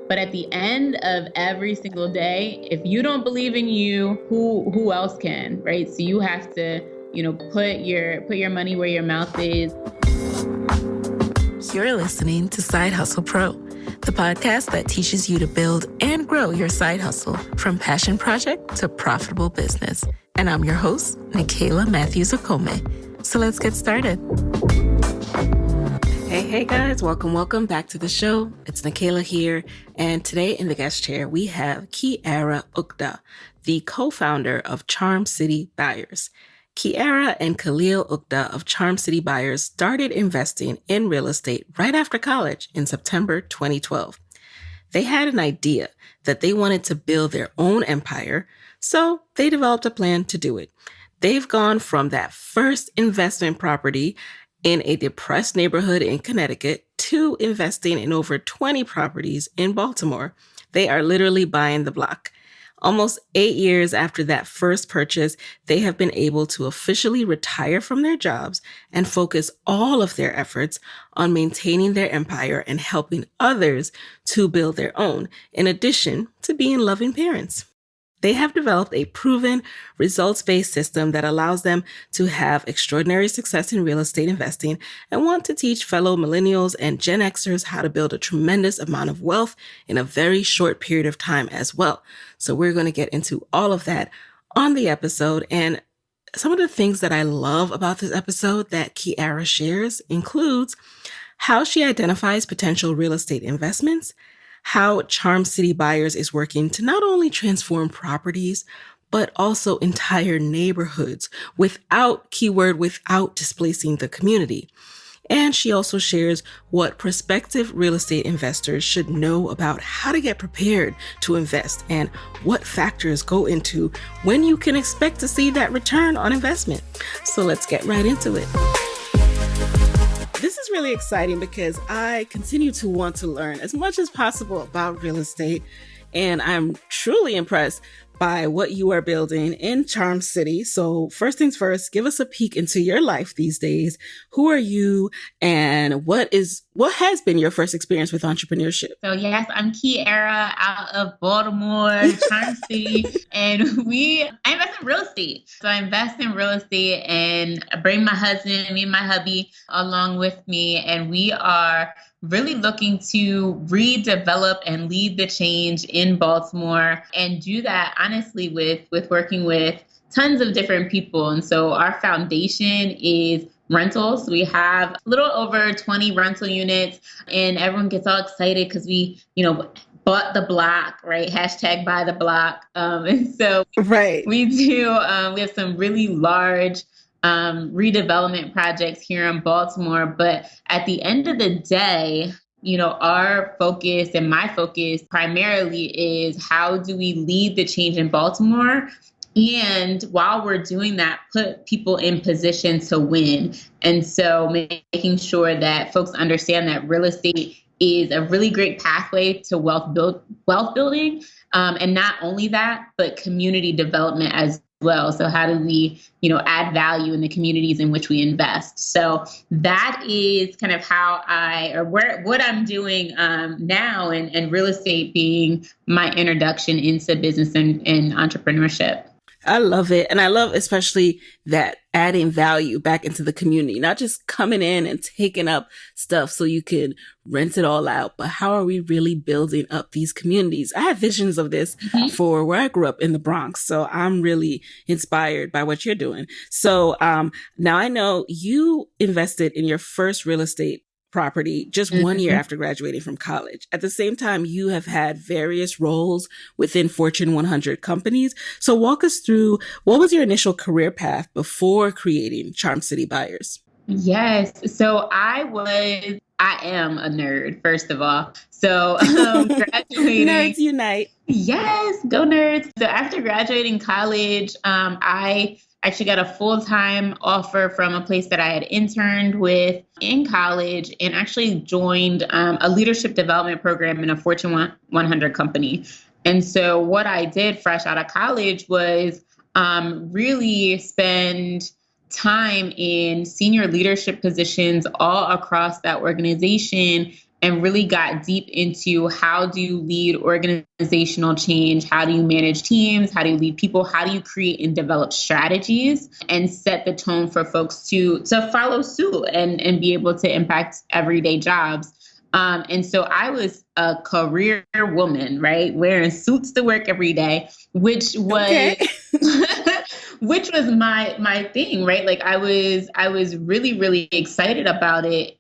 But at the end of every single day, if you don't believe in you, who else can, right? So you have to, put your money where your mouth is. You're listening to Side Hustle Pro, the podcast that teaches you to build and grow your side hustle from passion project to profitable business. And I'm your host, Nikayla Matthews-Okome. So let's get started. Hey guys, welcome back to the show. It's Nikayla here, and today in the guest chair we have Kyara Uqdah, the co-founder of Charm City Buyers. Kyara and Khalil Uqdah of Charm City Buyers started investing in real estate right after college in September 2012. They had an idea that they wanted to build their own empire, so they developed a plan to do it. They've gone from that first investment property in a depressed neighborhood in Connecticut to investing in over 20 properties in Baltimore. They are literally buying the block. Almost 8 years after that first purchase, they have been able to officially retire from their jobs and focus all of their efforts on maintaining their empire and helping others to build their own, in addition to being loving parents. They have developed a proven, results-based system that allows them to have extraordinary success in real estate investing and want to teach fellow Millennials and Gen Xers how to build a tremendous amount of wealth in a very short period of time as well. So we're going to get into all of that on the episode. And some of the things that I love about this episode that Kyara shares includes how she identifies potential real estate investments, how Charm City Buyers is working to not only transform properties, but also entire neighborhoods without displacing the community. And she also shares what prospective real estate investors should know about how to get prepared to invest and what factors go into when you can expect to see that return on investment. So let's get right into it. This is really exciting because I continue to want to learn as much as possible about real estate, and I'm truly impressed by what you are building in Charm City. So first things first, give us a peek into your life these days. Who are you, and what has been your first experience with entrepreneurship? So yes, I'm Kyara out of Baltimore, Charm City, and I invest in real estate. So I invest in real estate and I bring my husband, me and my hubby along with me, and we are really looking to redevelop and lead the change in Baltimore, and do that honestly with working with tons of different people. And so our foundation is rentals. We have a little over 20 rental units, and everyone gets all excited because we, bought the block, right? Hashtag buy the block. And so right. We have some really large redevelopment projects here in Baltimore. But at the end of the day, our focus and my focus primarily is how do we lead the change in Baltimore? And while we're doing that, put people in position to win. And so making sure that folks understand that real estate is a really great pathway to wealth building. And not only that, but community development as well. So how do we, add value in the communities in which we invest? So that is kind of what I'm doing now, and real estate being my introduction into business and entrepreneurship. I love it. And I love especially that adding value back into the community, not just coming in and taking up stuff so you can rent it all out, but how are we really building up these communities? I have visions of this for where I grew up in the Bronx. So I'm really inspired by what you're doing. So now I know you invested in your first real estate property just 1 year after graduating from college. At the same time, you have had various roles within Fortune 100 companies. So walk us through, what was your initial career path before creating Charm City Buyers? Yes. So I am a nerd, first of all. So graduating. Nerds unite. Yes, go nerds. So after graduating college, I actually got a full-time offer from a place that I had interned with in college, and actually joined a leadership development program in a Fortune 100 company. And so what I did fresh out of college was really spend time in senior leadership positions all across that organization and really got deep into how do you lead organizational change? How do you manage teams? How do you lead people? How do you create and develop strategies and set the tone for folks to follow suit and be able to impact everyday jobs? And so I was a career woman, right? Wearing suits to work every day, which was which was my thing, right? Like I was really, really excited about it,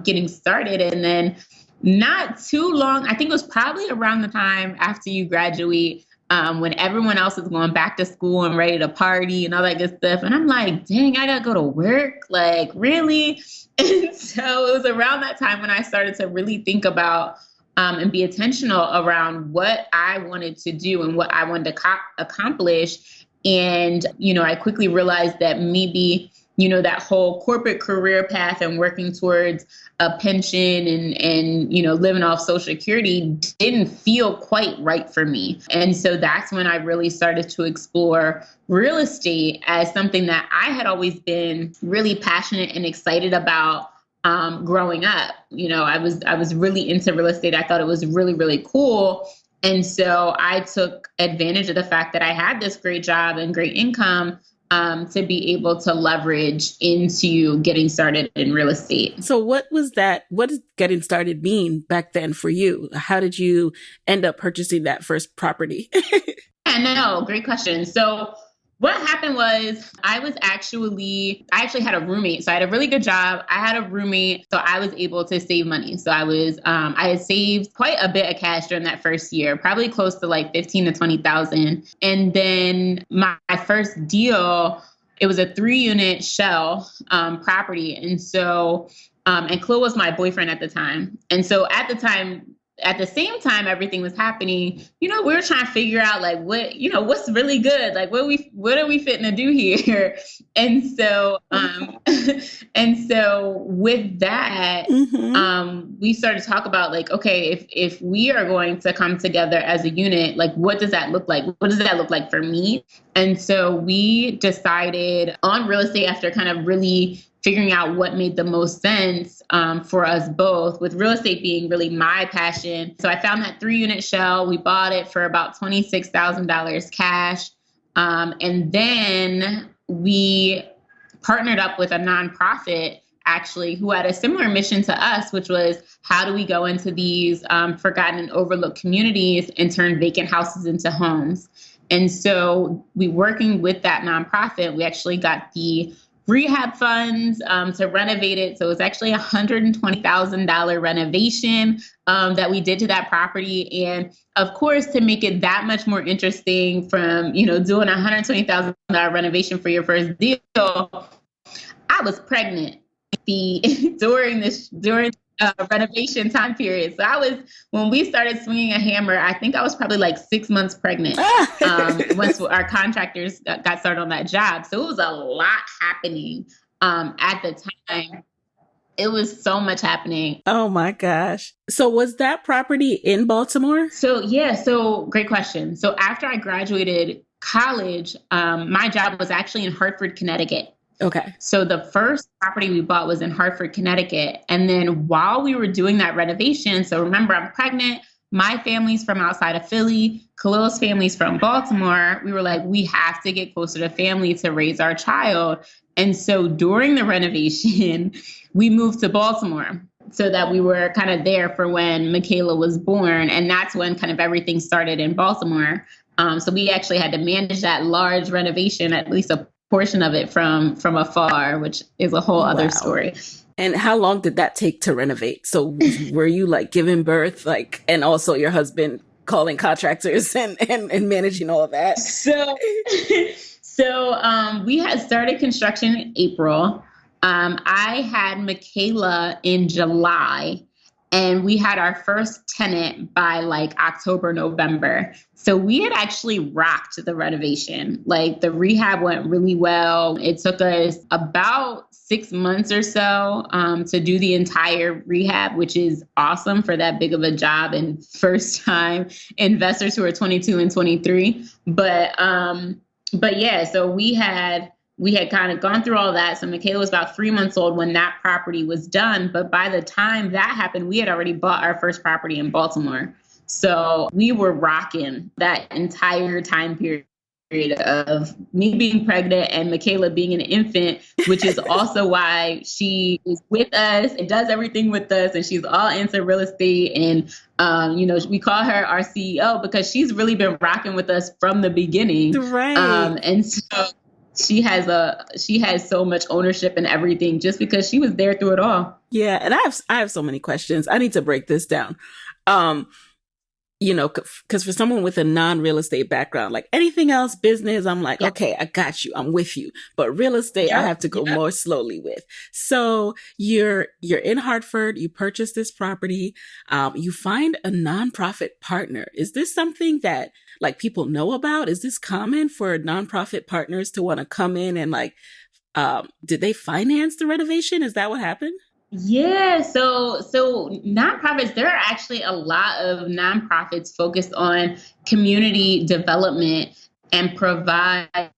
getting started. And then not too long, I think it was probably around the time after you graduate, when everyone else is going back to school and ready to party and all that good stuff. And I'm like, dang, I gotta go to work. Like, really? And so it was around that time when I started to really think about and be intentional around what I wanted to do and what I wanted to accomplish. And, I quickly realized that maybe, that whole corporate career path and working towards a pension and living off Social Security didn't feel quite right for me. And so that's when I really started to explore real estate as something that I had always been really passionate and excited about growing up. I was really into real estate. I thought it was really, really cool. And so I took advantage of the fact that I had this great job and great income to be able to leverage into getting started in real estate. So what was that? What does getting started mean back then for you? How did you end up purchasing that first property? No, great question. So what happened was I actually had a roommate. So I had a really good job. I had a roommate. So I was able to save money. So I had saved quite a bit of cash during that first year, probably close to like 15 to 20,000. And then my first deal, it was a 3-unit shell property. And so, and Khalil was my boyfriend at the time. And so at the same time, everything was happening, we were trying to figure out like what's really good, like what are we fitting to do here? And so, with that, we started to talk about like, okay, if we are going to come together as a unit, like, what does that look like? What does that look like for me? And so we decided on real estate after kind of really figuring out what made the most sense for us both, with real estate being really my passion. So I found that 3-unit shell. We bought it for about $26,000 cash. And then we partnered up with a nonprofit, actually, who had a similar mission to us, which was how do we go into these forgotten and overlooked communities and turn vacant houses into homes? And so we working with that nonprofit, we actually got the rehab funds to renovate it. So it was actually $120,000 renovation that we did to that property. And of course, to make it that much more interesting from, doing a $120,000 renovation for your first deal, I was pregnant during renovation time period. So when we started swinging a hammer, I think I was probably like 6 months pregnant once our contractors got started on that job. So it was a lot happening at the time. It was so much happening. Oh my gosh. So was that property in Baltimore? So great question. So after I graduated college, my job was actually in Hartford, Connecticut. Okay. So the first property we bought was in Hartford, Connecticut. And then while we were doing that renovation, so remember, I'm pregnant. My family's from outside of Philly. Khalil's family's from Baltimore. We were like, we have to get closer to family to raise our child. And so during the renovation, we moved to Baltimore so that we were kind of there for when Michaela was born. And that's when kind of everything started in Baltimore. So we actually had to manage that large renovation, at least a portion of it from afar, which is a whole other story. And how long did that take to renovate? So were you like giving birth, like, and also your husband calling contractors and managing all of that? So we had started construction in April. I had Michaela in July, and we had our first tenant by like October, November. So we had actually rocked the renovation. Like the rehab went really well. It took us about 6 months or so to do the entire rehab, which is awesome for that big of a job and first time investors who are 22 and 23. But yeah, so we had we had kind of gone through all that. So Michaela was about 3 months old when that property was done. But by the time that happened, we had already bought our first property in Baltimore. So we were rocking that entire time period of me being pregnant and Michaela being an infant, which is also why she is with us and does everything with us. And she's all into real estate. And, we call her our CEO because she's really been rocking with us from the beginning. Right. And so she has so much ownership in everything just because she was there through it all. Yeah. And I have so many questions. I need to break this down. Because for someone with a non-real estate background, like anything else, business, I'm like, okay, I got you. I'm with you. But real estate, I have to go more slowly with. So you're in Hartford, you purchase this property, you find a nonprofit partner. Is this something that like people know about? Is this common for nonprofit partners to want to come in and like, did they finance the renovation? Is that what happened? Yeah, so nonprofits, there are actually a lot of nonprofits focused on community development and provide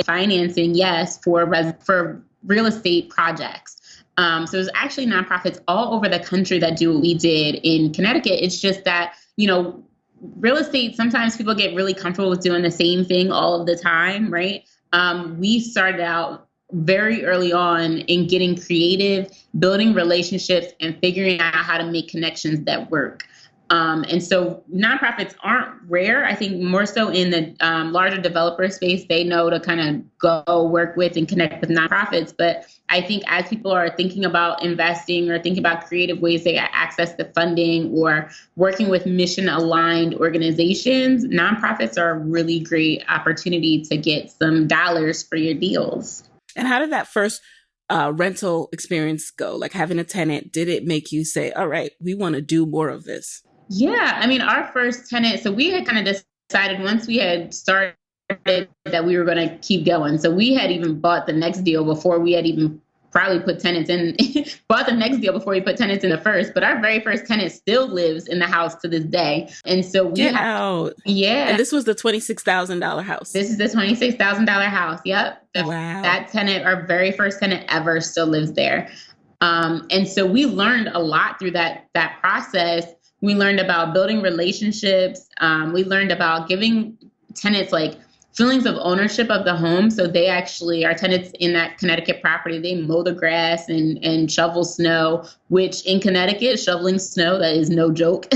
financing, yes, for real estate projects. So there's actually nonprofits all over the country that do what we did in Connecticut. It's just that, real estate, sometimes people get really comfortable with doing the same thing all of the time, right? We started out very early on in getting creative, building relationships, and figuring out how to make connections that work. And so nonprofits aren't rare. I think more so in the larger developer space, they know to kind of go work with and connect with nonprofits. But I think as people are thinking about investing or thinking about creative ways they access the funding or working with mission-aligned organizations, nonprofits are a really great opportunity to get some dollars for your deals. And how did that first rental experience go? Like having a tenant, did it make you say, all right, we want to do more of this? Yeah, I mean, our first tenant, so we had kind of decided once we had started that we were going to keep going. So we had even bought the next deal before we had even probably put tenants in, bought the next deal before we put tenants in the first. But our very first tenant still lives in the house to this day. And so Get out. Yeah. And this was the $26,000 house. This is the $26,000 house. Yep. Wow. That tenant, our very first tenant ever, still lives there. And so we learned a lot through that process. We learned about building relationships. We learned about giving tenants like feelings of ownership of the home. So they actually, our tenants in that Connecticut property, they mow the grass and shovel snow, which in Connecticut, shoveling snow, that is no joke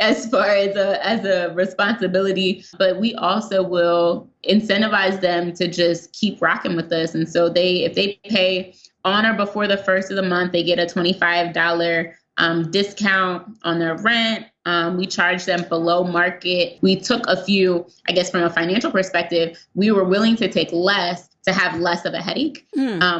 as far as a responsibility. But we also will incentivize them to just keep rocking with us. And so if they pay on or before the first of the month, they get a $25 discount on their rent. We charge them below market. We took a few, I guess, from a financial perspective, we were willing to take less to have less of a headache,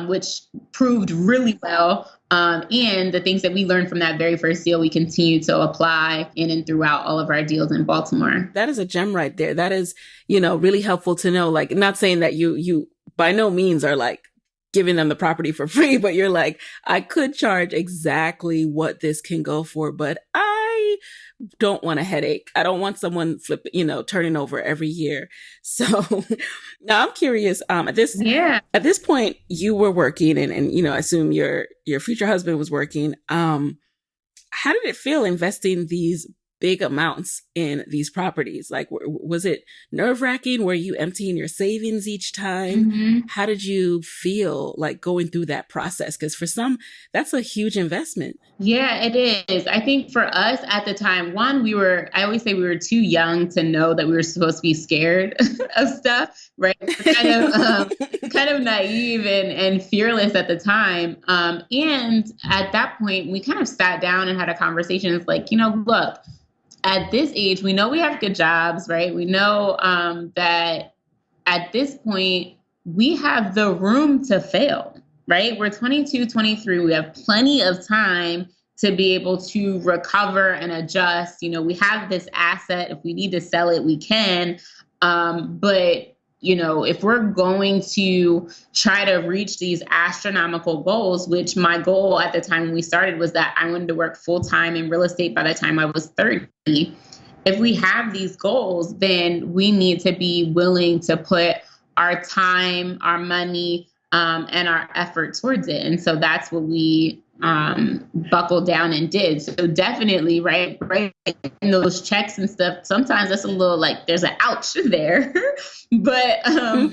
which proved really well. And the things that we learned from that very first deal, we continue to apply in and throughout all of our deals in Baltimore. That is a gem right there. That is, really helpful to know. Like, not saying that you by no means are like giving them the property for free, but you're like, I could charge exactly what this can go for, but I don't want a headache. I don't want someone turning over every year. So now I'm curious, at this point you were working and I assume your future husband was working. How did it feel investing these big amounts in these properties? Like, was it nerve-wracking? Were you emptying your savings each time? Mm-hmm. How did you feel like going through that process? Because for some, that's a huge investment. Yeah, it is. I think for us at the time, I always say we were too young to know that we were supposed to be scared of stuff, right? Kind of naive and fearless at the time. And at that point, we kind of sat down and had a conversation. It's like, look, at this age, we know we have good jobs, right? We know that at this point, we have the room to fail, right? We're 22, 23. We have plenty of time to be able to recover and adjust. We have this asset. If we need to sell it, we can. But if we're going to try to reach these astronomical goals, which my goal at the time when we started was that I wanted to work full time in real estate by the time I was 30. If we have these goals, then we need to be willing to put our time, our money, and our effort towards it. And so that's what we buckled down and did. So definitely, right in those checks and stuff, sometimes that's a little like there's an ouch there. But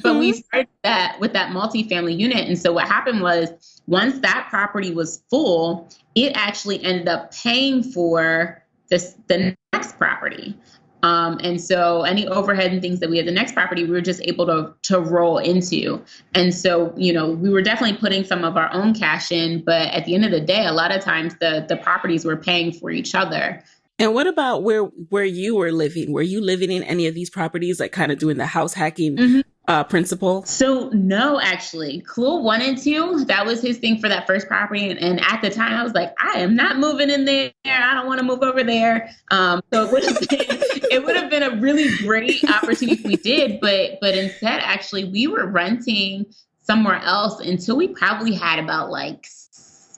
we started that with that multifamily unit. And so what happened was once that property was full, it actually ended up paying for the next property. And so any overhead and things that we had the next property, we were just able to roll into. And so, we were definitely putting some of our own cash in, but at the end of the day, a lot of times the properties were paying for each other. And what about where you were living? Were you living in any of these properties, like kind of doing the house hacking principle? So no, actually, Khalil wanted to. That was his thing for that first property. And at the time, I was like, I am not moving in there. I don't want to move over there. So it would have been a really great opportunity if we did. But instead, actually, we were renting somewhere else until we probably had about like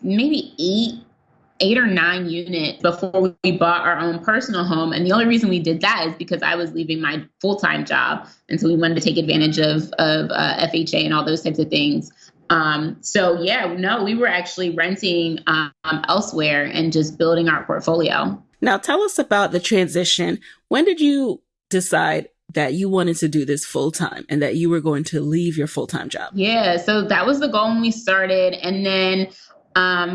maybe eight or 9 units before we bought our own personal home. And the only reason we did that is because I was leaving my full-time job. And so we wanted to take advantage of FHA and all those types of things. We were actually renting elsewhere and just building our portfolio. Now tell us about the transition. When did you decide that you wanted to do this full-time and that you were going to leave your full-time job? Yeah, so that was the goal when we started. And then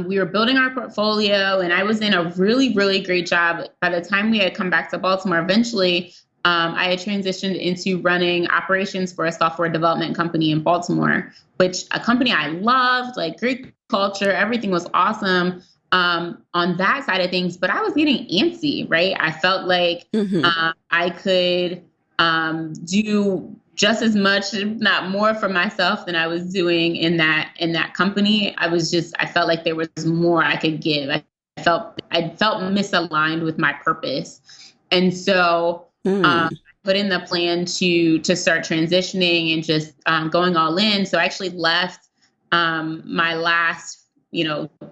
we were building our portfolio, and I was in a really, really great job. By the time we had come back to Baltimore, eventually, I had transitioned into running operations for a software development company in Baltimore, which a company I loved, like great culture, everything was awesome on that side of things. But I was getting antsy, right? I felt like I could do just as much, if not more, for myself than I was doing in that company. I felt like there was more I could give. I felt misaligned with my purpose. And so I put in the plan to start transitioning and just going all in. So I actually left my last,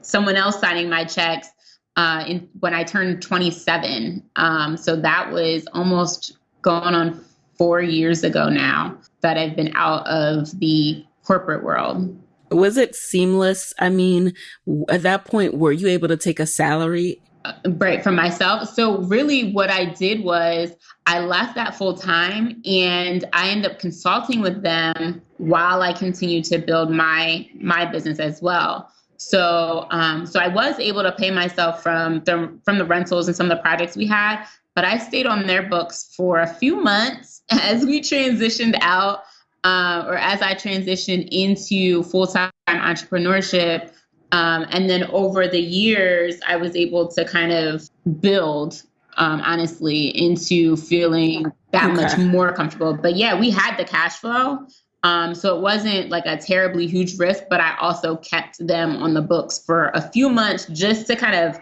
someone else signing my checks when I turned 27. So that was almost going on 4 years ago now that I've been out of the corporate world. Was it seamless? I mean, at that point, were you able to take a salary? Right, for myself. So really what I did was I left that full time and I ended up consulting with them while I continued to build my business as well. So I was able to pay myself from the rentals and some of the projects we had, but I stayed on their books for a few months as we transitioned out, or as I transitioned into full-time entrepreneurship. And then over the years, I was able to kind of build, honestly, into feeling that much more comfortable. But yeah, we had the cash flow. So it wasn't like a terribly huge risk, but I also kept them on the books for a few months just to kind of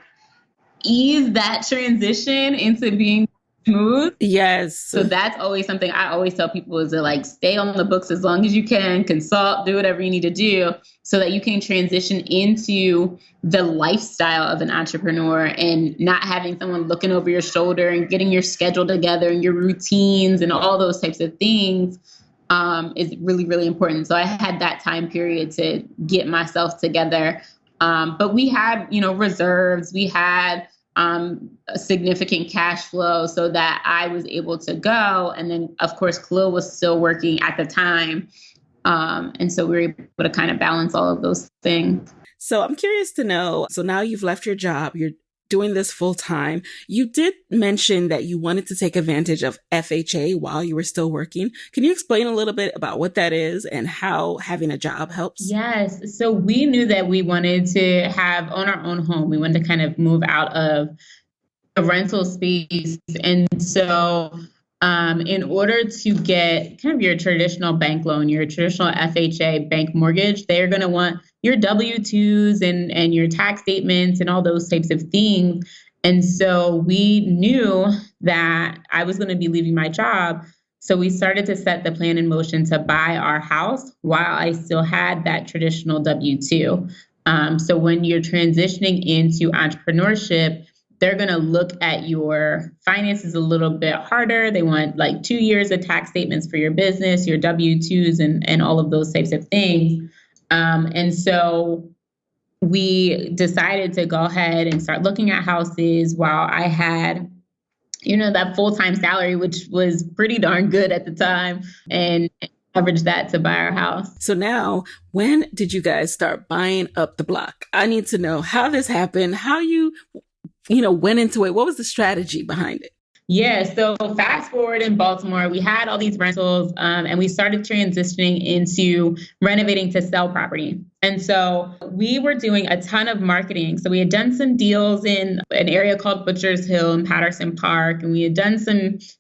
ease that transition into being smooth. Yes. So that's always something I always tell people is to like stay on the books as long as you can, consult, do whatever you need to do so that you can transition into the lifestyle of an entrepreneur and not having someone looking over your shoulder and getting your schedule together and your routines and all those types of things is really, really important. So I had that time period to get myself together. But we had, reserves, we had a significant cash flow so that I was able to go. And then, of course, Khalil was still working at the time. And so we were able to kind of balance all of those things. So I'm curious to know, so now you've left your job, you're doing this full time. You did mention that you wanted to take advantage of FHA while you were still working. Can you explain a little bit about what that is and how having a job helps? Yes. So we knew that we wanted to own our own home. We wanted to kind of move out of the rental space. And so in order to get kind of your traditional bank loan, your traditional FHA bank mortgage, they're going to want your W-2s and your tax statements and all those types of things. And so we knew that I was going to be leaving my job. So we started to set the plan in motion to buy our house while I still had that traditional W-2. So when you're transitioning into entrepreneurship, they're going to look at your finances a little bit harder. They want like 2 years of tax statements for your business, your W-2s, and all of those types of things. And so we decided to go ahead and start looking at houses while I had, that full-time salary, which was pretty darn good at the time, and leverage that to buy our house. So now, when did you guys start buying up the block? I need to know how this happened, how you went into it. What was the strategy behind it? Yeah, so fast forward in Baltimore, we had all these rentals, and we started transitioning into renovating to sell property. And so we were doing a ton of marketing. So we had done some deals in an area called Butchers Hill in Patterson Park, and we had done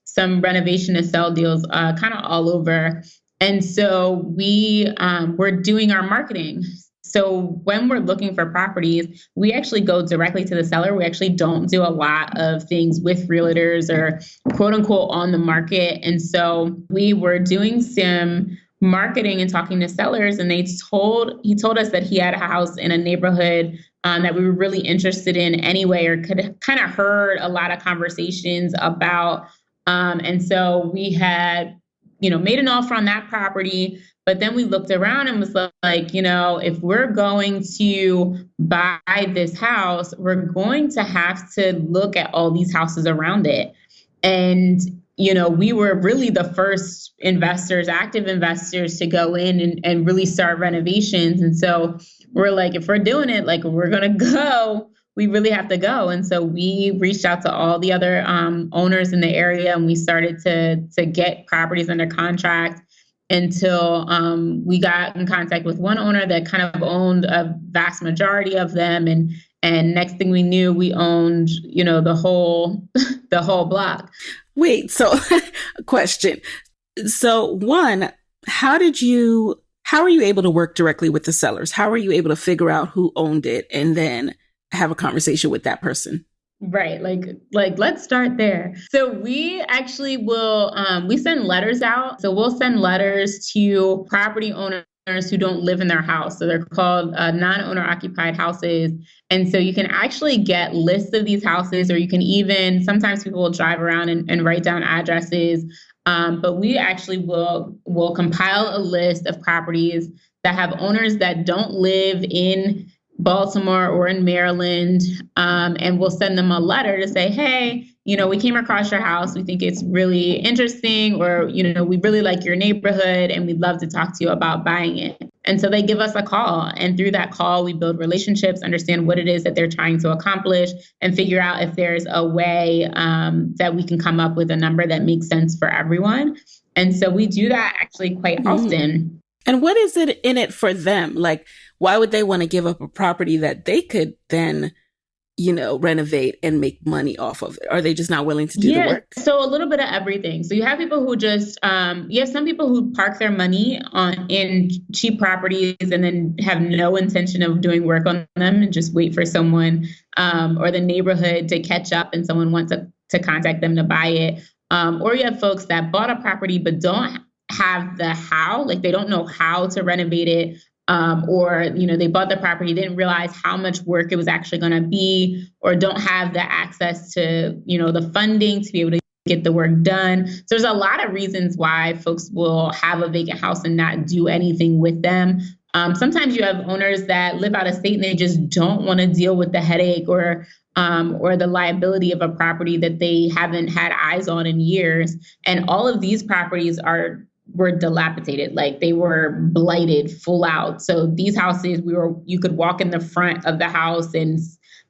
some renovation to sell deals kind of all over. And so we were doing our marketing. So when we're looking for properties, we actually go directly to the seller. We actually don't do a lot of things with realtors or quote unquote on the market. And so we were doing some marketing and talking to sellers, and he told us that he had a house in a neighborhood that we were really interested in anyway, or could kind of heard a lot of conversations about. And so we had, made an offer on that property. But then we looked around and was like, if we're going to buy this house, we're going to have to look at all these houses around it. And, we were really the first active investors to go in and really start renovations. And so we're like, if we're doing it, like we're going to go, we really have to go. And so we reached out to all the other owners in the area, and we started to get properties under contract until we got in contact with one owner that kind of owned a vast majority of them. And next thing we knew, we owned, the whole block. Wait, so question. So one, how are you able to work directly with the sellers? How are you able to figure out who owned it and then have a conversation with that person? Right. Like, let's start there. So we actually will, we send letters out. So we'll send letters to property owners who don't live in their house. So they're called non-owner occupied houses. And so you can actually get lists of these houses, or you can even, sometimes people will drive around and write down addresses. But we actually will compile a list of properties that have owners that don't live in Baltimore or in Maryland, and we'll send them a letter to say, hey, we came across your house. We think it's really interesting, or, we really like your neighborhood and we'd love to talk to you about buying it. And so they give us a call. And through that call, we build relationships, understand what it is that they're trying to accomplish, and figure out if there's a way that we can come up with a number that makes sense for everyone. And so we do that actually quite often. And what is it in it for them? Like, why would they want to give up a property that they could then, renovate and make money off of it? Are they just not willing to do the work? So a little bit of everything. So you have people who just, you have some people who park their money in cheap properties and then have no intention of doing work on them and just wait for someone or the neighborhood to catch up and someone wants to contact them to buy it. Or you have folks that bought a property but don't have the how, like they don't know how to renovate it. Or, they bought the property, didn't realize how much work it was actually going to be, or don't have the access to, the funding to be able to get the work done. So there's a lot of reasons why folks will have a vacant house and not do anything with them. Sometimes you have owners that live out of state and they just don't want to deal with the headache or the liability of a property that they haven't had eyes on in years. And all of these properties were dilapidated, like they were blighted full out. So these houses, you could walk in the front of the house and,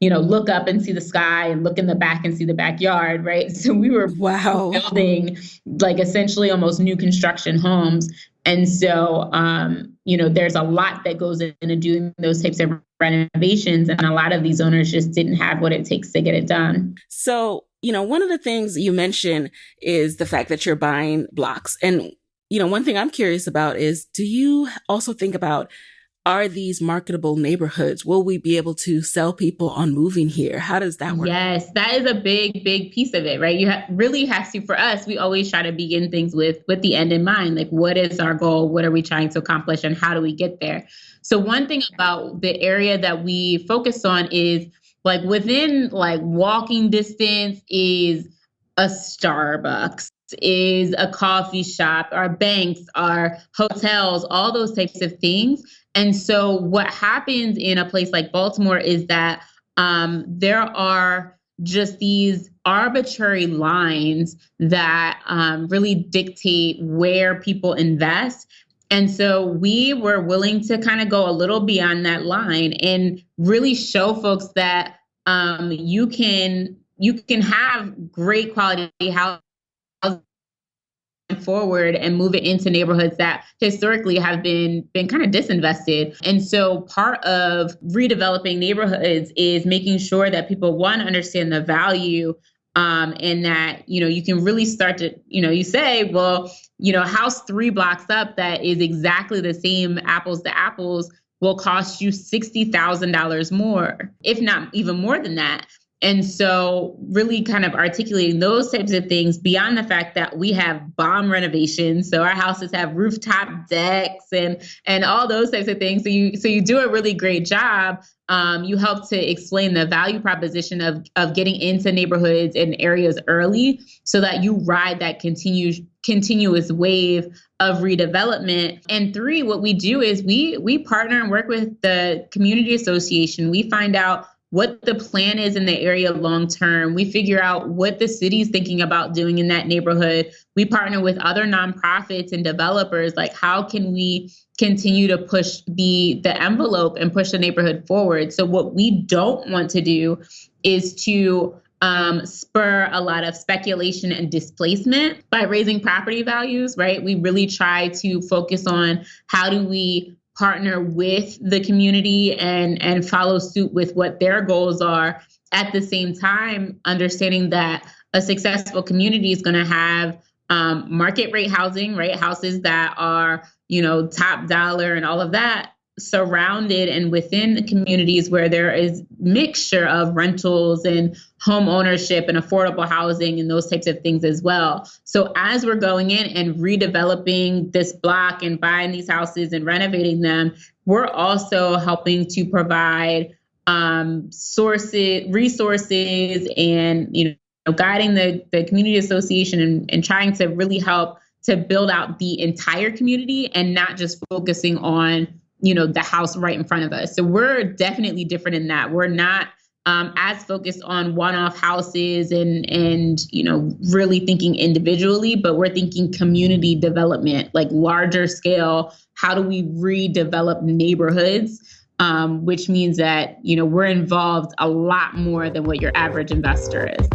look up and see the sky, and look in the back and see the backyard, right? So we were building like essentially almost new construction homes. And so, there's a lot that goes into doing those types of renovations. And a lot of these owners just didn't have what it takes to get it done. So, one of the things you mentioned is the fact that you're buying blocks. And one thing I'm curious about is, do you also think about, are these marketable neighborhoods? Will we be able to sell people on moving here? How does that work? Yes, that is a big, big piece of it, right? You really have to, for us, we always try to begin things with the end in mind. Like, what is our goal? What are we trying to accomplish? And how do we get there? So one thing about the area that we focus on is Like within like walking distance is a Starbucks, is a coffee shop, our banks, our hotels, all those types of things. And so what happens in a place like Baltimore is that there are just these arbitrary lines that really dictate where people invest. And so we were willing to kind of go a little beyond that line and really show folks that you can have great quality housing forward and move it into neighborhoods that historically have been kind of disinvested. And so part of redeveloping neighborhoods is making sure that people, one, understand the value, and that, you can really start to, you say, well, house 3 blocks up that is exactly the same apples to apples will cost you $60,000 more, if not even more than that. And so really kind of articulating those types of things beyond the fact that we have bomb renovations. So our houses have rooftop decks and all those types of things. So you do a really great job. You help to explain the value proposition of getting into neighborhoods and areas early so that you ride that continuous wave of redevelopment. And 3, what we do is we partner and work with the community association. We find out what the plan is in the area long term. We figure out what the city's thinking about doing in that neighborhood. We partner with other nonprofits and developers, like how can we continue to push the envelope and push the neighborhood forward. So what we don't want to do is to spur a lot of speculation and displacement by raising property values, right? We really try to focus on how do we partner with the community and follow suit with what their goals are. At the same time, understanding that a successful community is going to have market rate housing, right? Houses that are, top dollar and all of that, surrounded and within the communities where there is mixture of rentals and home ownership and affordable housing and those types of things as well. So as we're going in and redeveloping this block and buying these houses and renovating them, we're also helping to provide resources and, guiding the community association and trying to really help to build out the entire community and not just focusing on the house right in front of us. So we're definitely different in that. We're not as focused on one-off houses and really thinking individually, but we're thinking community development, like larger scale. How do we redevelop neighborhoods? Which means that, we're involved a lot more than what your average investor is.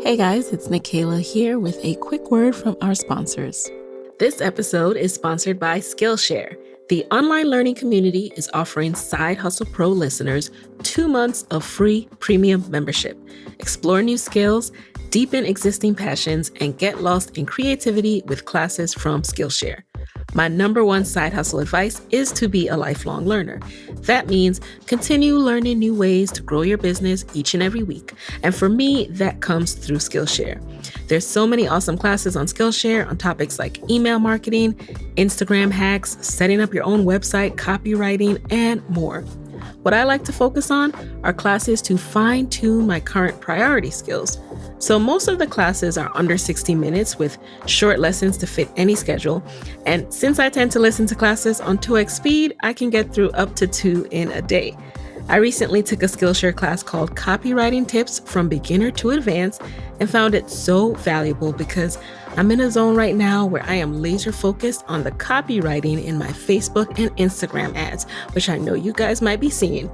Hey guys, it's Nikayla here with a quick word from our sponsors. This episode is sponsored by Skillshare. The online learning community is offering Side Hustle Pro listeners 2 months of free premium membership. Explore new skills, deepen existing passions, and get lost in creativity with classes from Skillshare. My number one side hustle advice is to be a lifelong learner. That means continue learning new ways to grow your business each and every week. And for me, that comes through Skillshare. There's so many awesome classes on Skillshare on topics like email marketing, Instagram hacks, setting up your own website, copywriting, and more. What I like to focus on are classes to fine-tune my current priority skills. So most of the classes are under 60 minutes with short lessons to fit any schedule. And since I tend to listen to classes on 2x speed, I can get through up to 2 in a day. I recently took a Skillshare class called Copywriting Tips from Beginner to Advanced and found it so valuable because I'm in a zone right now where I am laser focused on the copywriting in my Facebook and Instagram ads, which I know you guys might be seeing.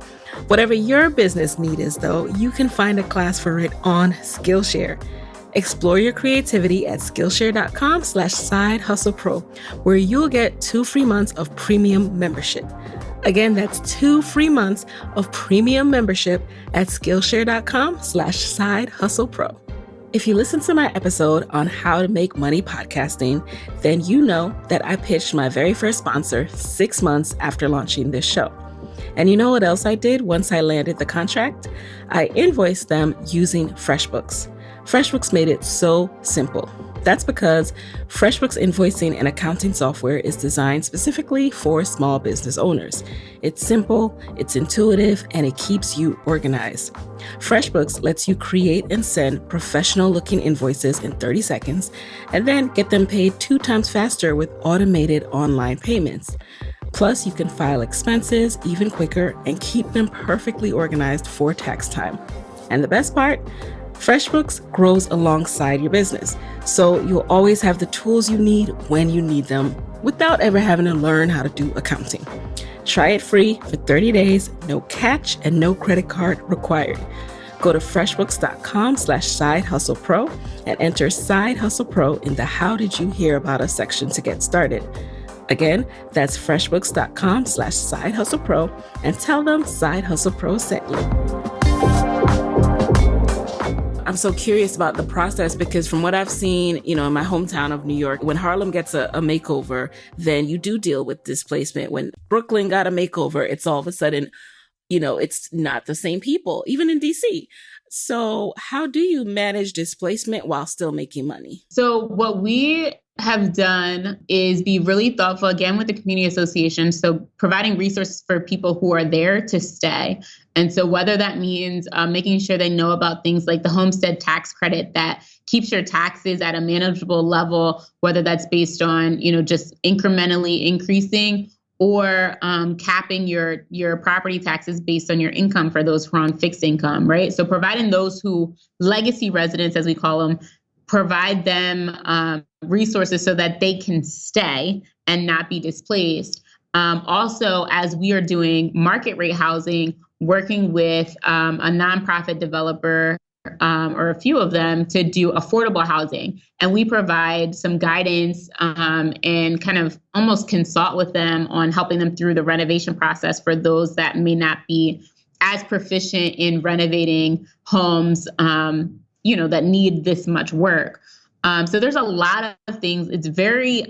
Whatever your business need is though, you can find a class for it on Skillshare. Explore your creativity at Skillshare.com/sidehustlepro, where you'll get 2 free months of premium membership. Again, that's 2 free months of premium membership at Skillshare.com/sidehustlepro. If you listen to my episode on how to make money podcasting, then you know that I pitched my very first sponsor 6 months after launching this show. And you know what else I did once I landed the contract? I invoiced them using FreshBooks. FreshBooks made it so simple. That's because FreshBooks invoicing and accounting software is designed specifically for small business owners. It's simple, it's intuitive, and it keeps you organized. FreshBooks lets you create and send professional-looking invoices in 30 seconds, and then get them paid 2 times faster with automated online payments. Plus, you can file expenses even quicker and keep them perfectly organized for tax time. And the best part? FreshBooks grows alongside your business, so you'll always have the tools you need when you need them without ever having to learn how to do accounting. Try it free for 30 days, no catch, and no credit card required. Go to freshbooks.com/sidehustlepro and enter Side Hustle Pro in the How Did You Hear About Us section to get started. Again, that's freshbooks.com/sidehustlepro and tell them Side Hustle Pro sent you. I'm so curious about the process because from what I've seen, in my hometown of New York, when Harlem gets a makeover, then you do deal with displacement. When Brooklyn got a makeover, it's all of a sudden, it's not the same people, even in DC. So how do you manage displacement while still making money? So what we have done is be really thoughtful, again, with the community association. So providing resources for people who are there to stay. And so whether that means making sure they know about things like the homestead tax credit that keeps your taxes at a manageable level, whether that's based on, just incrementally increasing or capping your property taxes based on your income for those who are on fixed income, right? So providing those who legacy residents, as we call them, provide them resources so that they can stay and not be displaced. Also, as we are doing market rate housing, working with a nonprofit developer or a few of them to do affordable housing. And we provide some guidance and kind of almost consult with them on helping them through the renovation process for those that may not be as proficient in renovating homes, that need this much work. So there's a lot of things. It's very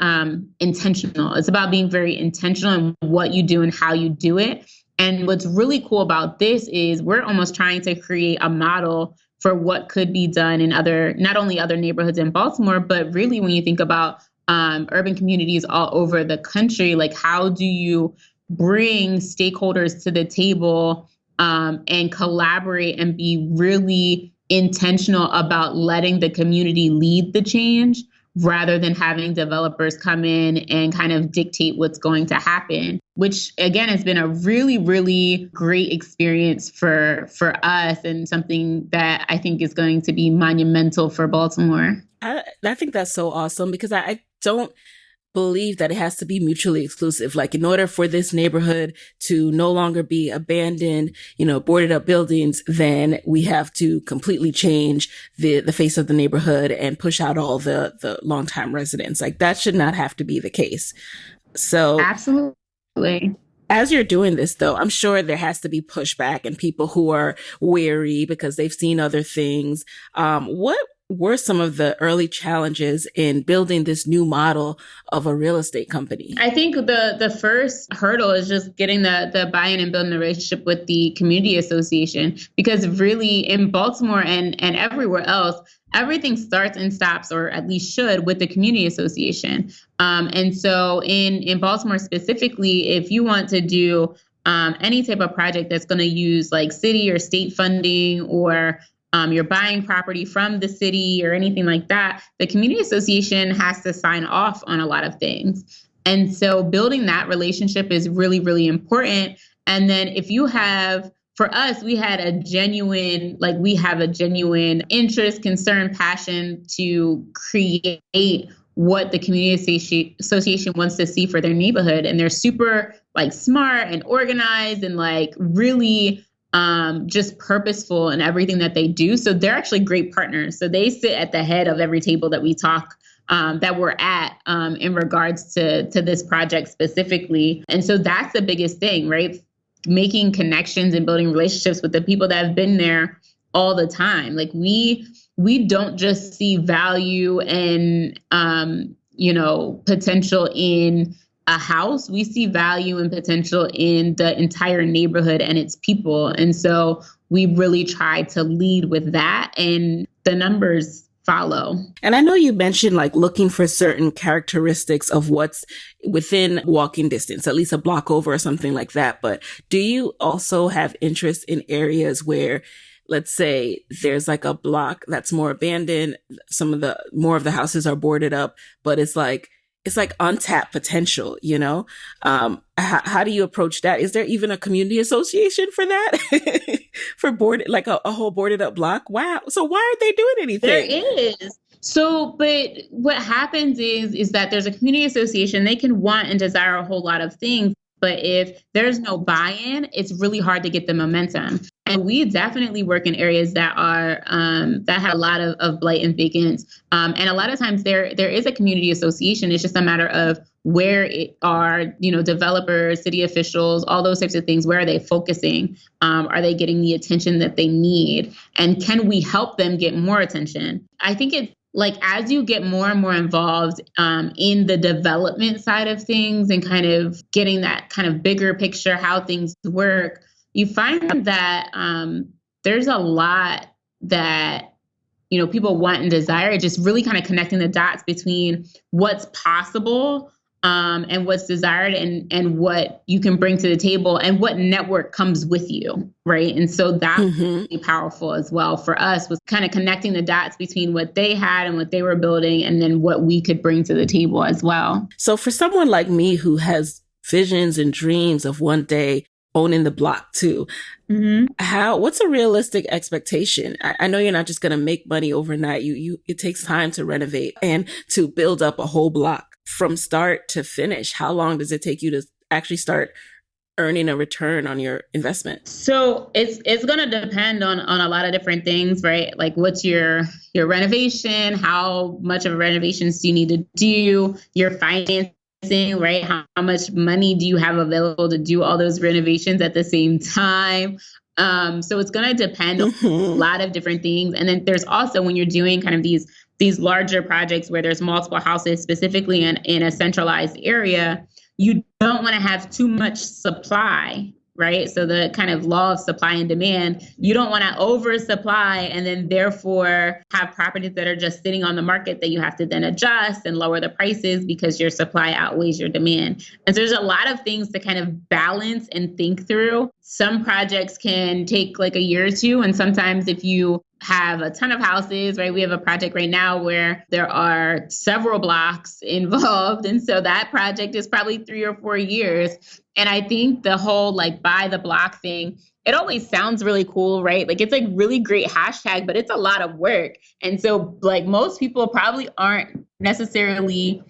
intentional. It's about being very intentional in what you do and how you do it. And what's really cool about this is we're almost trying to create a model for what could be done in not only other neighborhoods in Baltimore, but really when you think about urban communities all over the country, like how do you bring stakeholders to the table and collaborate and be really intentional about letting the community lead the change rather than having developers come in and kind of dictate what's going to happen, which again has been a really, really great experience for us and something that I think is going to be monumental for Baltimore. I think that's so awesome because I don't believe that it has to be mutually exclusive. Like in order for this neighborhood to no longer be abandoned, boarded up buildings, then we have to completely change the face of the neighborhood and push out all the longtime residents. Like that should not have to be the case. So absolutely. As you're doing this, though, I'm sure there has to be pushback and people who are wary because they've seen other things. What were some of the early challenges in building this new model of a real estate company? I think the first hurdle is just getting the buy-in and building a relationship with the community association, because really in Baltimore and everywhere else, everything starts and stops, or at least should, with the community association. And so in Baltimore specifically, if you want to do any type of project that's going to use like city or state funding, or you're buying property from the city or anything like that, the community association has to sign off on a lot of things. And so building that relationship is really, really important. And then if you have, for us, we have a genuine interest, concern, passion to create what the community association wants to see for their neighborhood. And they're super smart and organized and really just purposeful in everything that they do. So they're actually great partners. So they sit at the head of every table that we talk that we're at in regards to this project specifically. And so that's the biggest thing, right? Making connections and building relationships with the people that have been there all the time. We don't just see value and potential in a house. We see value and potential in the entire neighborhood and its people. And so we really try to lead with that, and the numbers follow. And I know you mentioned like looking for certain characteristics of what's within walking distance, at least a block over or something like that. But do you also have interest in areas where, let's say, there's like a block that's more abandoned, more of the houses are boarded up, but it's like untapped potential, you know? How do you approach that? Is there even a community association for that? For like a whole boarded up block? Wow. So why aren't they doing anything? There is. So, but what happens is that there's a community association. They can want and desire a whole lot of things, but if there's no buy-in, it's really hard to get the momentum. And we definitely work in areas that are that have a lot of blight and vacants. And a lot of times there is a community association. It's just a matter of where it are, developers, city officials, all those types of things. Where are they focusing? Are they getting the attention that they need? And can we help them get more attention? I think it's like as you get more and more involved in the development side of things and kind of getting that kind of bigger picture, how things work, you find that there's a lot that, people want and desire, just really kind of connecting the dots between what's possible and what's desired and what you can bring to the table and what network comes with you, right? And so that's really powerful as well for us, was kind of connecting the dots between what they had and what they were building and then what we could bring to the table as well. So for someone like me who has visions and dreams of one day owning the block too, what's a realistic expectation? I know you're not just going to make money overnight. It takes time to renovate and to build up a whole block from start to finish. How long does it take you to actually start earning a return on your investment? So it's going to depend on a lot of different things, right? Like what's your renovation? How much of a renovations do you need to do? Your financing, right? How much money do you have available to do all those renovations at the same time? So it's going to depend on a lot of different things. And then there's also when you're doing kind of these larger projects where there's multiple houses, specifically in a centralized area, you don't want to have too much supply, right? So the kind of law of supply and demand, you don't want to oversupply and then therefore have properties that are just sitting on the market that you have to then adjust and lower the prices because your supply outweighs your demand. And so there's a lot of things to kind of balance and think through. Some projects can take like a year or two. And sometimes if you have a ton of houses, right? We have a project right now where there are several blocks involved. And so that project is probably 3 or 4 years. And I think the whole like buy the block thing, it always sounds really cool, right? Like it's a really great hashtag, but it's a lot of work. And so like most people probably aren't necessarily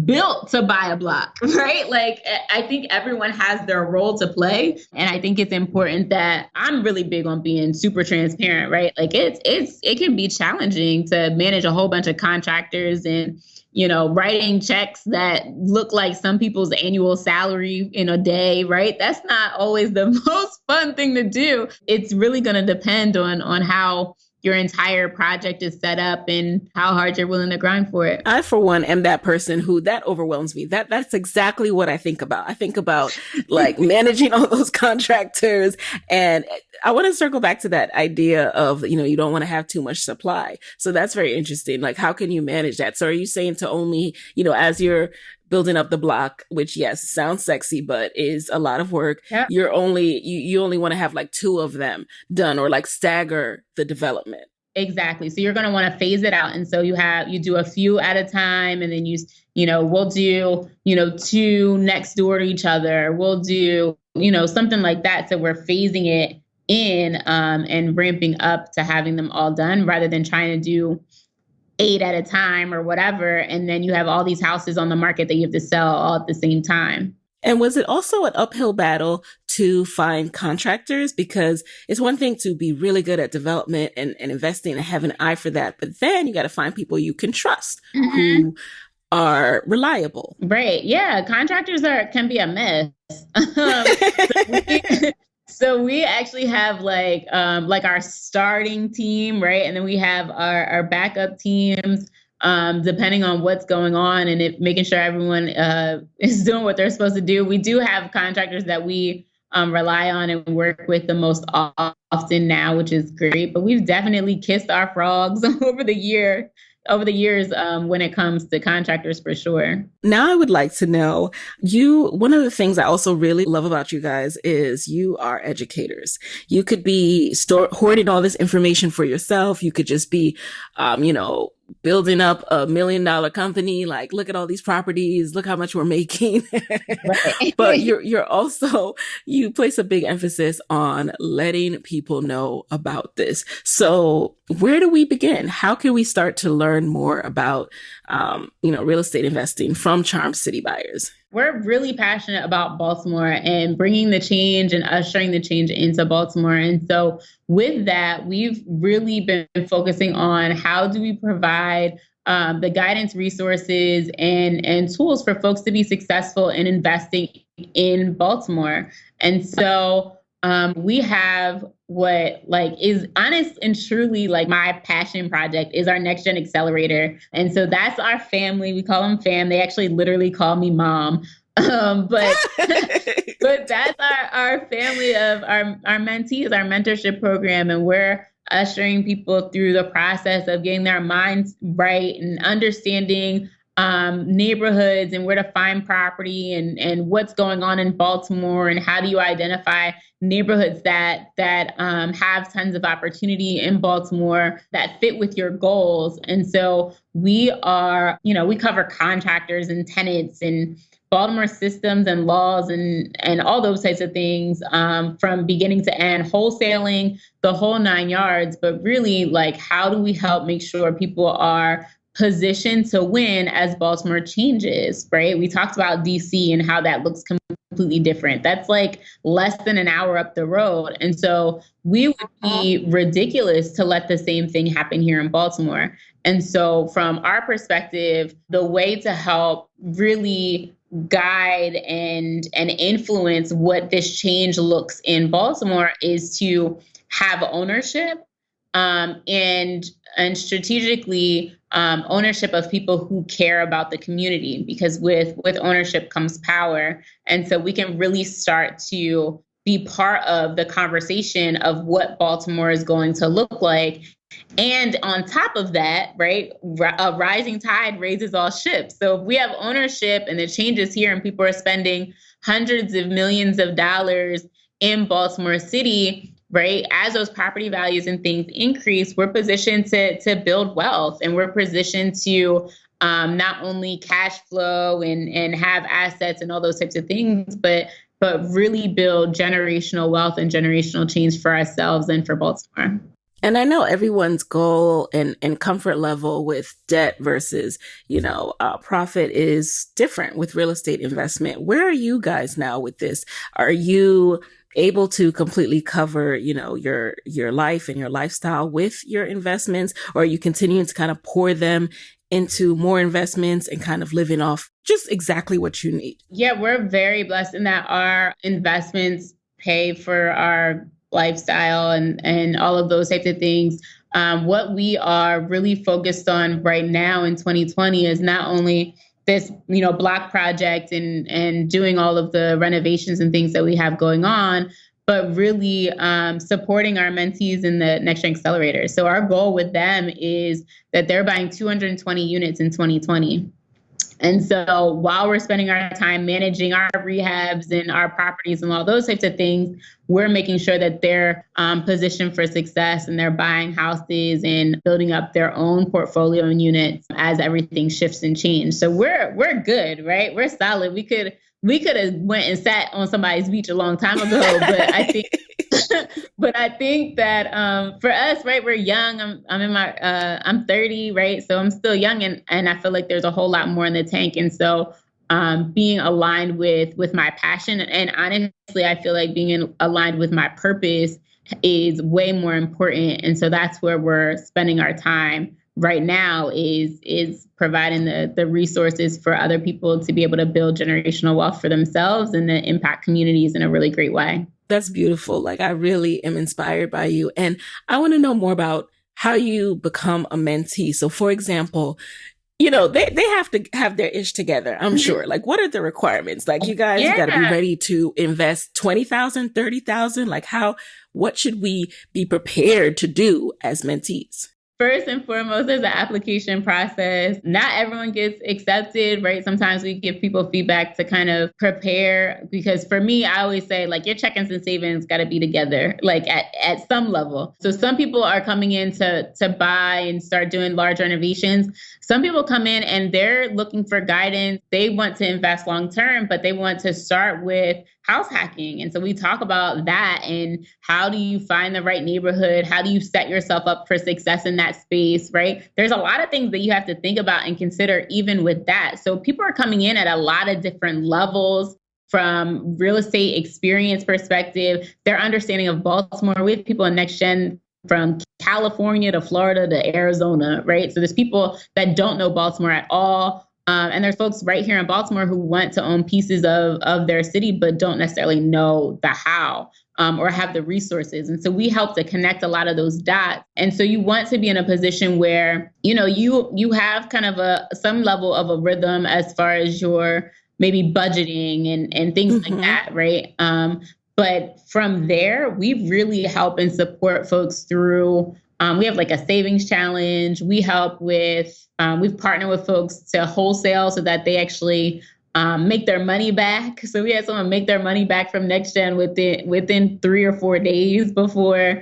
built to buy a block, right? Like I think everyone has their role to play. And I think it's important that I'm really big on being super transparent, right? Like it can be challenging to manage a whole bunch of contractors and, writing checks that look like some people's annual salary in a day, right? That's not always the most fun thing to do. It's really going to depend on how your entire project is set up and how hard you're willing to grind for it. I, for one, am that person who that overwhelms me. That's exactly what I think about. I think about like managing all those contractors. And I want to circle back to that idea of, you don't want to have too much supply. So that's very interesting. Like, how can you manage that? So are you saying to only, as you're building up the block, which yes, sounds sexy, but is a lot of work. Yeah. You only want to have like 2 of them done or like stagger the development. Exactly. So you're going to want to phase it out. And so you do a few at a time and then we'll do, 2 next door to each other. We'll do, something like that. So we're phasing it in and ramping up to having them all done rather than trying to do 8 at a time or whatever. And then you have all these houses on the market that you have to sell all at the same time. And was it also an uphill battle to find contractors? Because it's one thing to be really good at development and investing and have an eye for that. But then you got to find people you can trust who are reliable. Right. Yeah. Contractors can be a mess. So we actually have like our starting team, right? And then we have our backup teams, depending on what's going on and making sure everyone is doing what they're supposed to do. We do have contractors that we rely on and work with the most often now, which is great. But we've definitely kissed our frogs over the years when it comes to contractors for sure. Now I would like to know one of the things I also really love about you guys is you are educators. You could be hoarding all this information for yourself. You could just be, building up $1 million company. Like, look at all these properties. Look how much we're making. Right. But you're also, you place a big emphasis on letting people know about this. So where do we begin? How can we start to learn more about, real estate investing from Charm City buyers? We're really passionate about Baltimore and bringing the change and ushering the change into Baltimore. And so with that, we've really been focusing on how do we provide the guidance, resources, and tools for folks to be successful in investing in Baltimore. And so we have what is honest and truly my passion project is our Next Gen Accelerator. And so that's our family. We call them fam. They actually literally call me mom. But that's our family of our mentees, our mentorship program. And we're ushering people through the process of getting their minds right and understanding neighborhoods and where to find property and what's going on in Baltimore and how do you identify neighborhoods that have tons of opportunity in Baltimore that fit with your goals. And so we cover contractors and tenants and Baltimore systems and laws and all those types of things from beginning to end, wholesaling, the whole 9 yards. But really, how do we help make sure people are positioned to win as Baltimore changes, right? We talked about DC and how that looks completely different. That's less than an hour up the road. And so we would be ridiculous to let the same thing happen here in Baltimore. And so from our perspective, the way to help really guide and influence what this change looks in Baltimore is to have ownership and strategically ownership of people who care about the community, because with ownership comes power. And so we can really start to be part of the conversation of what Baltimore is going to look like. And on top of that, right, a rising tide raises all ships. So if we have ownership and the changes here and people are spending hundreds of millions of dollars in Baltimore City, right, as those property values and things increase, we're positioned to build wealth, and we're positioned to not only cash flow and have assets and all those types of things, but really build generational wealth and generational change for ourselves and for Baltimore. And I know everyone's goal and comfort level with debt versus, profit is different with real estate investment. Where are you guys now with this? Are you able to completely cover, your life and your lifestyle with your investments, or are you continuing to kind of pour them into more investments and kind of living off just exactly what you need? Yeah, we're very blessed in that our investments pay for our lifestyle and all of those types of things. What we are really focused on right now in 2020 is not only this, block project and doing all of the renovations and things that we have going on, but really supporting our mentees in the Next Gen Accelerator. So our goal with them is that they're buying 220 units in 2020. And so while we're spending our time managing our rehabs and our properties and all those types of things, we're making sure that they're positioned for success and they're buying houses and building up their own portfolio and units as everything shifts and changes. So we're good, right? We're solid. We could have went and sat on somebody's beach a long time ago, but I think I think that for us, right, we're young. I'm 30, right? So I'm still young and I feel like there's a whole lot more in the tank. And so being aligned with my passion, and honestly, I feel like being aligned with my purpose is way more important. And so that's where we're spending our time right now is providing the resources for other people to be able to build generational wealth for themselves and to impact communities in a really great way. That's beautiful. I really am inspired by you. And I want to know more about how you become a mentee. So for example, they have to have their ish together, I'm sure. Like, what are the requirements? Like, you guys, you got to be ready to invest 20,000, 30,000. Like, what should we be prepared to do as mentees? First and foremost, there's an application process. Not everyone gets accepted, right? Sometimes we give people feedback to kind of prepare, because for me, I always say, like, your check-ins and savings got to be together, like at some level. So some people are coming in to buy and start doing large renovations. Some people come in and they're looking for guidance. They want to invest long-term, but they want to start with house hacking. And so we talk about that, and how do you find the right neighborhood? How do you set yourself up for success in that space, right? There's a lot of things that you have to think about and consider even with that. So people are coming in at a lot of different levels. From real estate experience perspective, their understanding of Baltimore. We have people in Next Gen from California to Florida to Arizona, right? So there's people that don't know Baltimore at all. And there's folks right here in Baltimore who want to own pieces of their city, but don't necessarily know the how or have the resources. And so we help to connect a lot of those dots. And so you want to be in a position where, you have kind of some level of a rhythm as far as your maybe budgeting and things like that, right? But from there, we really help and support folks through. We have like a savings challenge. We help with, we've partnered with folks to wholesale so that they actually make their money back. So we had someone make their money back from Next Gen within 3 or 4 days before,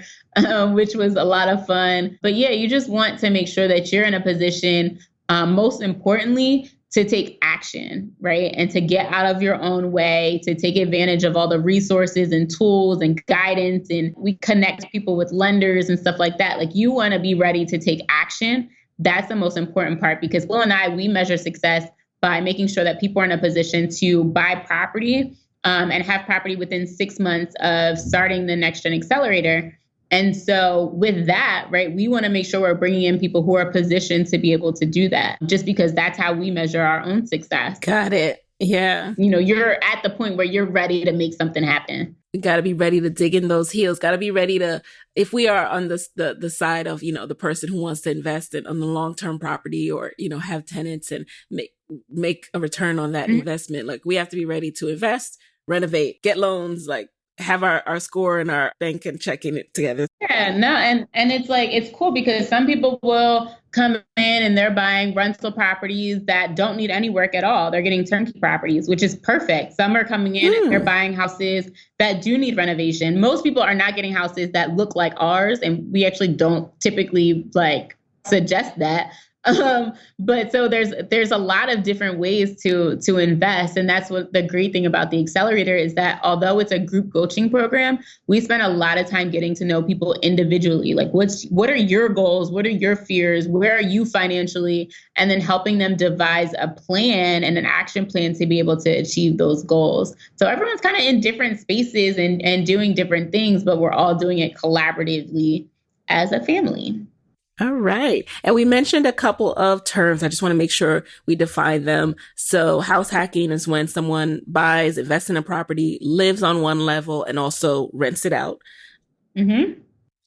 which was a lot of fun. But yeah, you just want to make sure that you're in a position, most importantly, to take action, right? And to get out of your own way, to take advantage of all the resources and tools and guidance. And we connect people with lenders and stuff like that. Like, you want to be ready to take action. That's the most important part, because Will and I, we measure success by making sure that people are in a position to buy property and have property within 6 months of starting the Next Gen Accelerator. And so with that, right, we want to make sure we're bringing in people who are positioned to be able to do that, just because that's how we measure our own success. Got it. Yeah. You're at the point where you're ready to make something happen. We got to be ready to dig in those heels. Got to be ready to, if we are on the side of, the person who wants to invest on the long-term property, or, have tenants and make a return on that investment. Like, we have to be ready to invest, renovate, get loans, like, have our score and our bank and checking it together. Yeah, no, and it's like, it's cool because some people will come in and they're buying rental properties that don't need any work at all. They're getting turnkey properties, which is perfect. Some are coming in and they're buying houses that do need renovation. Most people are not getting houses that look like ours, and we actually don't typically suggest that. But so there's a lot of different ways to invest. And that's what the great thing about the accelerator is, that although it's a group coaching program, we spend a lot of time getting to know people individually. Like, what are your goals? What are your fears? Where are you financially? And then helping them devise a plan and an action plan to be able to achieve those goals. So everyone's kind of in different spaces and doing different things, but we're all doing it collaboratively as a family. All right. And we mentioned a couple of terms. I just want to make sure we define them. So house hacking is when someone buys, invests in a property, lives on one level, and also rents it out. And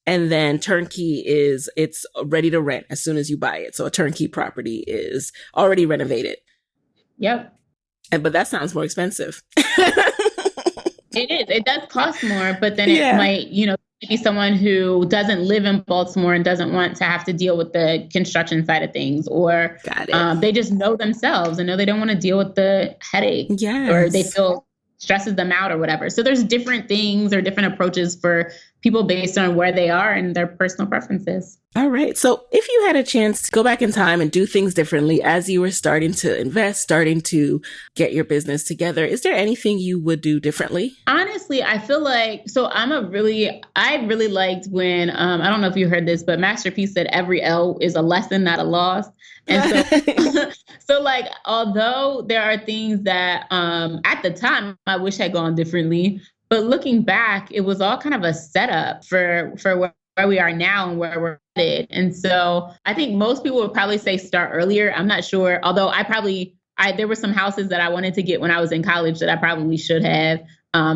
then turnkey is it's ready to rent as soon as you buy it. So a turnkey property is already renovated. Yep. But that sounds more expensive. It is. It does cost more, but then it might, be someone who doesn't live in Baltimore and doesn't want to have to deal with the construction side of things, or they just know themselves and know they don't want to deal with the headache, or they feel stresses them out or whatever. So there's different things or different approaches for people based on where they are and their personal preferences. All right. So if you had a chance to go back in time and do things differently as you were starting to invest, starting to get your business together, is there anything you would do differently? Honestly, I feel like, so I really liked when, I don't know if you heard this, but Master P said every L is a lesson, not a loss. And so, although there are things that at the time I wish had gone differently, but looking back, it was all kind of a setup for where we are now and where we're headed. And so I think most people would probably say start earlier. I'm not sure, although there were some houses that I wanted to get when I was in college that I probably should have.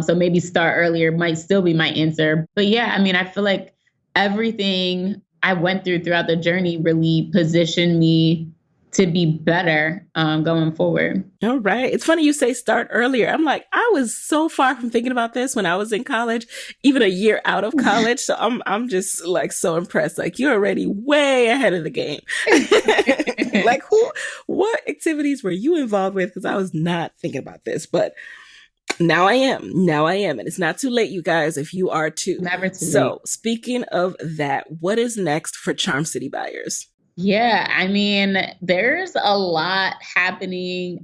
So maybe start earlier might still be my answer. But yeah, I feel like everything I went throughout the journey really positioned me to be better going forward. All right. It's funny you say start earlier. I'm like, I was so far from thinking about this when I was in college, even a year out of college. So I'm just like so impressed. Like you're already way ahead of the game. Like what activities were you involved with? Because I was not thinking about this, but now I am. And it's not too late, you guys, if you are too. Never too late. So speaking of that, what is next for Charm City Buyers? Yeah, I mean, there's a lot happening.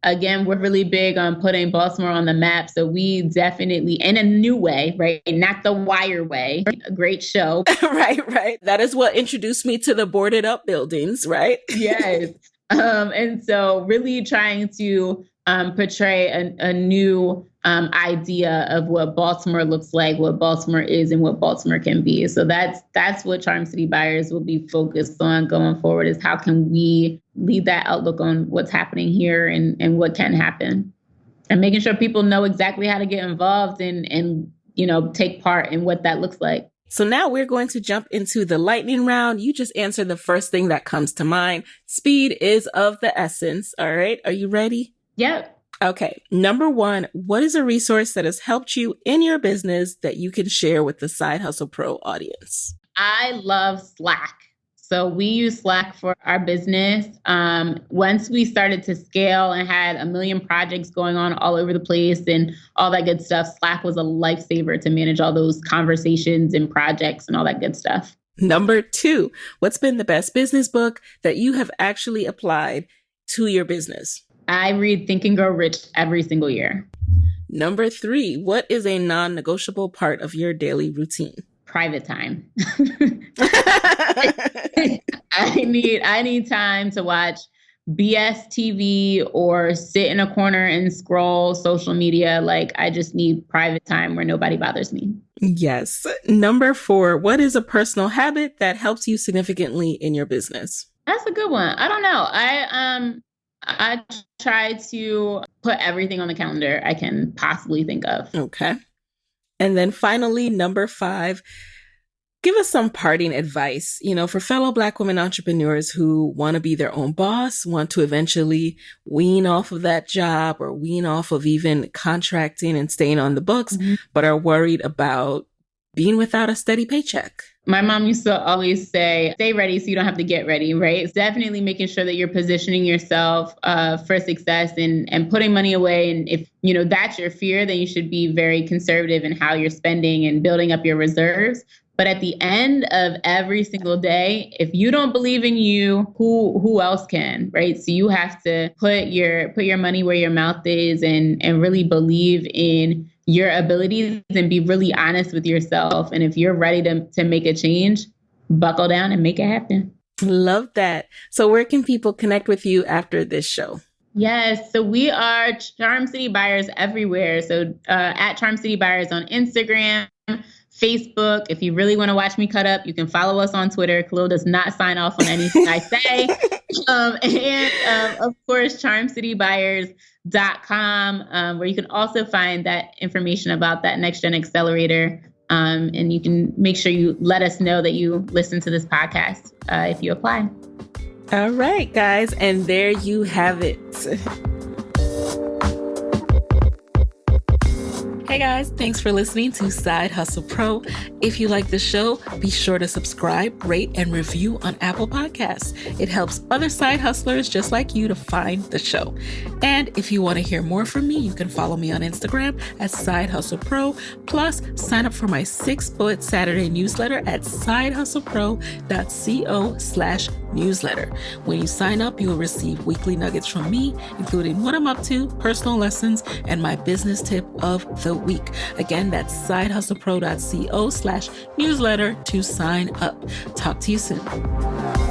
Again, we're really big on putting Baltimore on the map. So we definitely, in a new way, right? Not the Wire way. A great show. Right. That is what introduced me to the boarded up buildings, right? Yes. And so really trying to portray a new idea of what Baltimore looks like, what Baltimore is, and what Baltimore can be. So that's what Charm City Buyers will be focused on going forward, is how can we lead that outlook on what's happening here and what can happen, and making sure people know exactly how to get involved and take part in what that looks like. So now we're going to jump into the lightning round. You just answer the first thing that comes to mind. Speed is of the essence. All right. Are you ready? Yep. Okay. Number 1, what is a resource that has helped you in your business that you can share with the Side Hustle Pro audience? I love Slack. So we use Slack for our business. Once we started to scale and had a million projects going on all over the place and all that good stuff, Slack was a lifesaver to manage all those conversations and projects and all that good stuff. Number 2, what's been the best business book that you have actually applied to your business? I read Think and Grow Rich every single year. Number 3, what is a non-negotiable part of your daily routine? Private time. I need time to watch BS TV or sit in a corner and scroll social media. Like, I just need private time where nobody bothers me. Yes. Number 4, what is a personal habit that helps you significantly in your business? That's a good one. I don't know. I try to put everything on the calendar I can possibly think of. Okay. And then finally, number 5, give us some parting advice, for fellow Black women entrepreneurs who want to be their own boss, want to eventually wean off of that job or wean off of even contracting and staying on the books, but are worried about being without a steady paycheck. My mom used to always say, stay ready so you don't have to get ready, right? It's definitely making sure that you're positioning yourself for success and putting money away. And if, that's your fear, then you should be very conservative in how you're spending and building up your reserves. But at the end of every single day, if you don't believe in you, who else can, right? So you have to put your money where your mouth is and really believe in your abilities and be really honest with yourself. And if you're ready to make a change, buckle down and make it happen. Love that. So where can people connect with you after this show? Yes. So we are Charm City Buyers everywhere. So at Charm City Buyers on Instagram, Facebook. If you really want to watch me cut up, you can follow us on Twitter. Khalil does not sign off on anything I say. And of course, charmcitybuyers.com, where you can also find that information about that Next Gen Accelerator. And you can make sure you let us know that you listen to this podcast if you apply. All right, guys. And there you have it. Hey guys, thanks for listening to Side Hustle Pro. If you like the show, be sure to subscribe, rate, and review on Apple Podcasts. It helps other side hustlers just like you to find the show. And if you want to hear more from me, you can follow me on Instagram at Side Hustle Pro. Plus, sign up for my 6-bullet Saturday newsletter at sidehustlepro.co/newsletter. When you sign up, you will receive weekly nuggets from me, including what I'm up to, personal lessons, and my business tip of the week. Again, that's sidehustlepro.co/newsletter to sign up. Talk to you soon.